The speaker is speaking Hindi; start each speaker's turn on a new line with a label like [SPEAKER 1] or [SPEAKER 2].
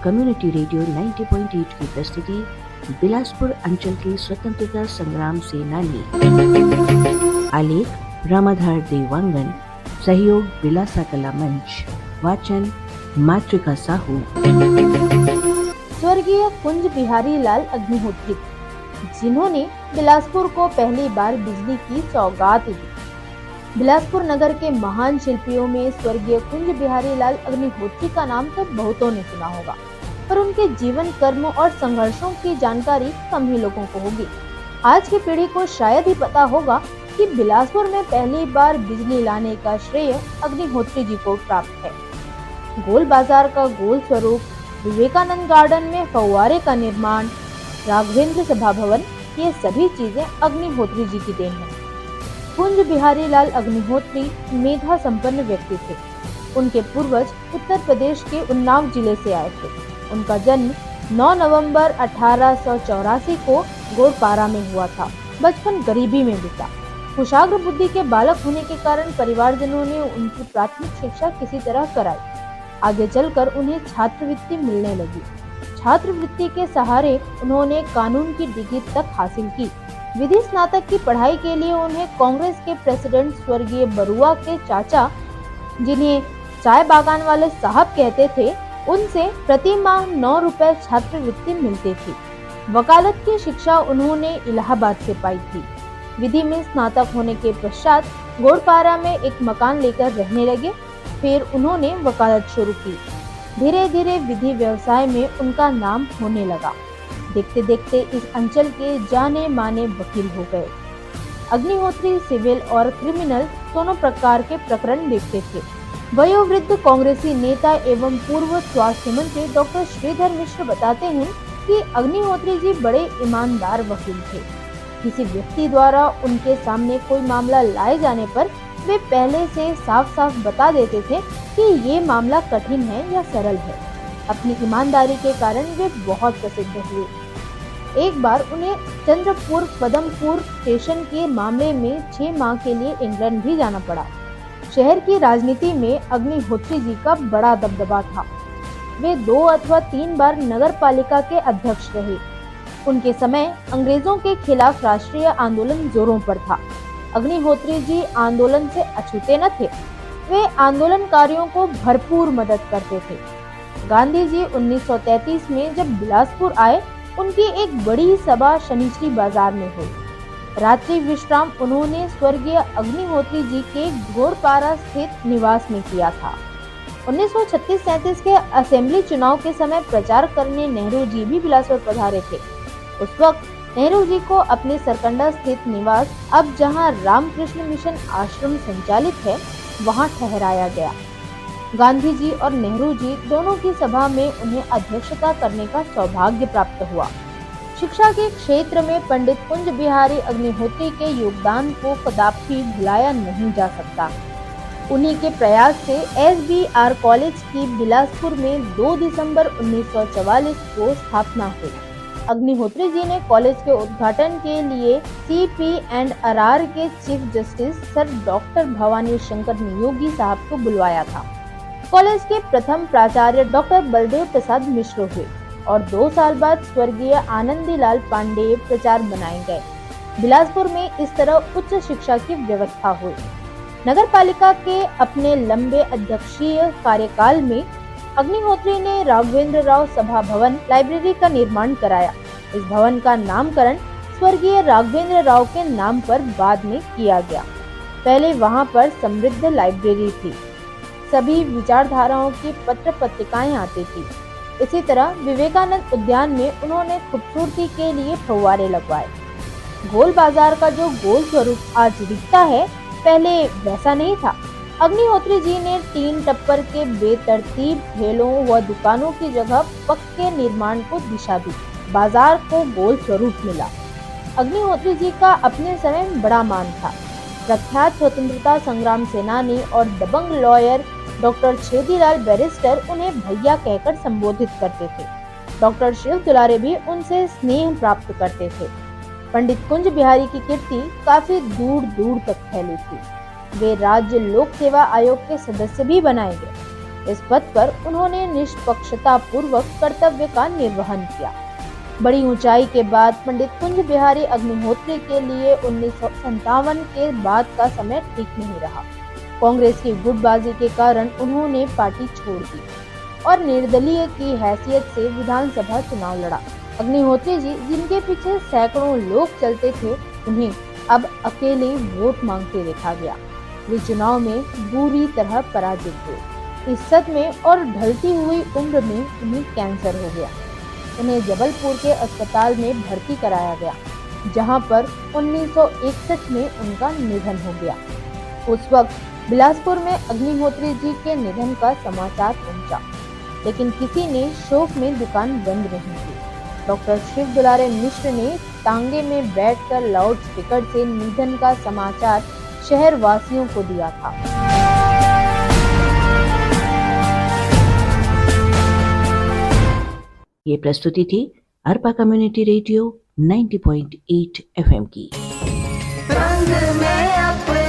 [SPEAKER 1] कम्युनिटी रेडियो 90.8 की प्रस्तुति बिलासपुर अंचल के स्वतंत्रता संग्राम सेनानी। आलेख रामाधार देवांगन, सहयोग बिलासा कला मंच, वाचन मातृका साहू।
[SPEAKER 2] स्वर्गीय कुंज बिहारी लाल अग्निहोत्री, जिन्होंने बिलासपुर को पहली बार बिजली की सौगात दी। बिलासपुर नगर के महान शिल्पियों में स्वर्गीय कुंज बिहारी लाल अग्निहोत्री का नाम तो बहुतों ने सुना होगा, पर उनके जीवन, कर्म और संघर्षों की जानकारी कम ही लोगों को होगी। आज की पीढ़ी को शायद ही पता होगा कि बिलासपुर में पहली बार बिजली लाने का श्रेय अग्निहोत्री जी को प्राप्त है। गोल बाजार का गोल स्वरूप, विवेकानंद गार्डन में फव्वारे का निर्माण, राघवेंद्र सभा भवन, ये सभी चीजें अग्निहोत्री जी की देन है। कुंज बिहारी लाल अग्निहोत्री मेधा संपन्न व्यक्ति थे। उनके पूर्वज उत्तर प्रदेश के उन्नाव जिले से आए थे। उनका जन्म 9 नवंबर 1884 को गोड़पारा में हुआ था। बचपन गरीबी में बीता। कुशाग्र बुद्धि के बालक होने के कारण परिवारजनों ने उनकी प्राथमिक शिक्षा किसी तरह कराई। आगे चलकर उन्हें छात्रवृत्ति मिलने लगी। छात्रवृत्ति के सहारे उन्होंने कानून की डिग्री तक हासिल की। विधि स्नातक की पढ़ाई के लिए उन्हें कांग्रेस के प्रेसिडेंट स्वर्गीय बरुआ के चाचा, जिन्हें चाय बागान वाले साहब कहते थे, उनसे प्रति माह 9 रुपए छात्रवृत्ति मिलती थी। वकालत की शिक्षा उन्होंने इलाहाबाद से पाई थी। विधि में स्नातक होने के पश्चात गोड़पारा में एक मकान लेकर रहने लगे। फिर उन्होंने वकालत शुरू की। धीरे धीरे विधि व्यवसाय में उनका नाम होने लगा। देखते देखते इस अंचल के जाने माने वकील हो गए। अग्निहोत्री सिविल और क्रिमिनल दोनों प्रकार के प्रकरण देखते थे। वयोवृद्ध कांग्रेसी नेता एवं पूर्व स्वास्थ्य मंत्री डॉक्टर श्रीधर मिश्र बताते हैं कि अग्निहोत्री जी बड़े ईमानदार वकील थे। किसी व्यक्ति द्वारा उनके सामने कोई मामला लाए जाने पर वे पहले से साफ साफ बता देते थे कि ये मामला कठिन है या सरल है। अपनी ईमानदारी के कारण वे बहुत प्रसिद्ध हुए। एक बार उन्हें चंद्रपुर पदमपुर स्टेशन के मामले में 6 माह के लिए इंग्लैंड भी जाना पड़ा। शहर की राजनीति में अग्निहोत्री जी का बड़ा दबदबा था। वे 2 अथवा 3 बार नगर पालिका के अध्यक्ष रहे। उनके समय अंग्रेजों के खिलाफ राष्ट्रीय आंदोलन जोरों पर था। अग्निहोत्री जी आंदोलन से अछूते न थे। वे आंदोलनकारियों को भरपूर मदद करते थे। गांधी जी 1933 में जब बिलासपुर आए, उनकी एक बड़ी सभा शनिश्चरी बाजार में हुई। रात्रि विश्राम उन्होंने स्वर्गीय अग्निहोत्री जी के गोड़पारा स्थित निवास में किया था। 1936-37 के असेंबली चुनाव के समय प्रचार करने नेहरू जी भी बिलासपुर पधारे थे। उस वक्त नेहरू जी को अपने सरकंडा स्थित निवास, अब जहां रामकृष्ण मिशन आश्रम संचालित है, वहां ठहराया गया। गांधी जी और नेहरू जी दोनों की सभा में उन्हें अध्यक्षता करने का सौभाग्य प्राप्त हुआ। शिक्षा के क्षेत्र में पंडित कुंज बिहारी अग्निहोत्री के योगदान को कदापि भुलाया नहीं जा सकता। उन्हीं के प्रयास से SBR कॉलेज की बिलासपुर में 2 दिसंबर 1944 को स्थापना हुई। अग्निहोत्री जी ने कॉलेज के उद्घाटन के लिए CP&RR के chief justice sir doctor Bhavani Shankar Niyogi साहब को बुलवाया था। कॉलेज के प्रथम प्राचार्य डॉक्टर बलदेव प्रसाद मिश्र हुए और 2 साल बाद स्वर्गीय आनंदीलाल पांडेय प्राचार्य बनाए गए। बिलासपुर में इस तरह उच्च शिक्षा की व्यवस्था हुई। नगर पालिका के अपने लंबे अध्यक्षीय कार्यकाल में अग्निहोत्री ने राघवेंद्र राव सभा भवन लाइब्रेरी का निर्माण कराया। इस भवन का नामकरण स्वर्गीय राघवेंद्र राव के नाम पर बाद में किया गया। पहले वहां पर समृद्ध लाइब्रेरी थी। सभी विचारधाराओं की पत्र पत्रिकाएं आती थी। इसी तरह विवेकानंद उद्यान में उन्होंने खूबसूरती के लिए फव्वारे लगवाए। गोल बाजार का जो गोल स्वरूप आज दिखता है, पहले वैसा नहीं था। अग्निहोत्री जी ने 3 टप्पर के बेतरतीब ठेलों व दुकानों की जगह पक्के निर्माण को दिशा दी। बाजार को गोल स्वरूप मिला। अग्निहोत्री जी का अपने समय में बड़ा मान था। प्रख्यात स्वतंत्रता संग्राम सेनानी और दबंग लॉयर डॉक्टर छेदीलाल बैरिस्टर उन्हें भैया कहकर संबोधित करते थे। डॉक्टर शिव दुलारे भी उनसे स्नेह प्राप्त करते थे। पंडित कुंज बिहारी की कीर्ति काफी दूर दूर तक फैली थी। वे राज्य लोक सेवा आयोग के सदस्य भी बनाए गए। इस पद पर उन्होंने निष्पक्षता पूर्वक कर्तव्य का निर्वहन किया। बड़ी ऊंचाई के बाद पंडित कुंज बिहारी अग्निहोत्री के लिए 1957 के बाद का समय ठीक नहीं रहा। कांग्रेस की गुटबाजी के कारण उन्होंने पार्टी छोड़ दी और निर्दलीय की हैसियत से विधानसभा चुनाव लड़ा। अग्निहोत्री जी, जिनके पीछे सैकड़ों लोग चलते थे, उन्हें अब अकेले वोट मांगते देखा गया। वे चुनाव में बुरी तरह पराजित हुए। इस सदमे और ढलती हुई उम्र में उन्हें कैंसर हो गया। उन्हें जबलपुर के अस्पताल में भर्ती कराया गया, जहां पर 1961 में उनका निधन हो गया। उस वक्त बिलासपुर में अग्निहोत्री जी के निधन का समाचार पहुंचा, लेकिन किसी ने शोक में दुकान बंद नहीं की। डॉक्टर शिव दुलारे मिश्र ने तांगे में बैठकर लाउड स्पीकर से निधन का समाचार शहर वासियों को दिया था।
[SPEAKER 1] ये प्रस्तुति थी अरपा कम्युनिटी रेडियो 90.8 FM की।
[SPEAKER 3] रंग में अपने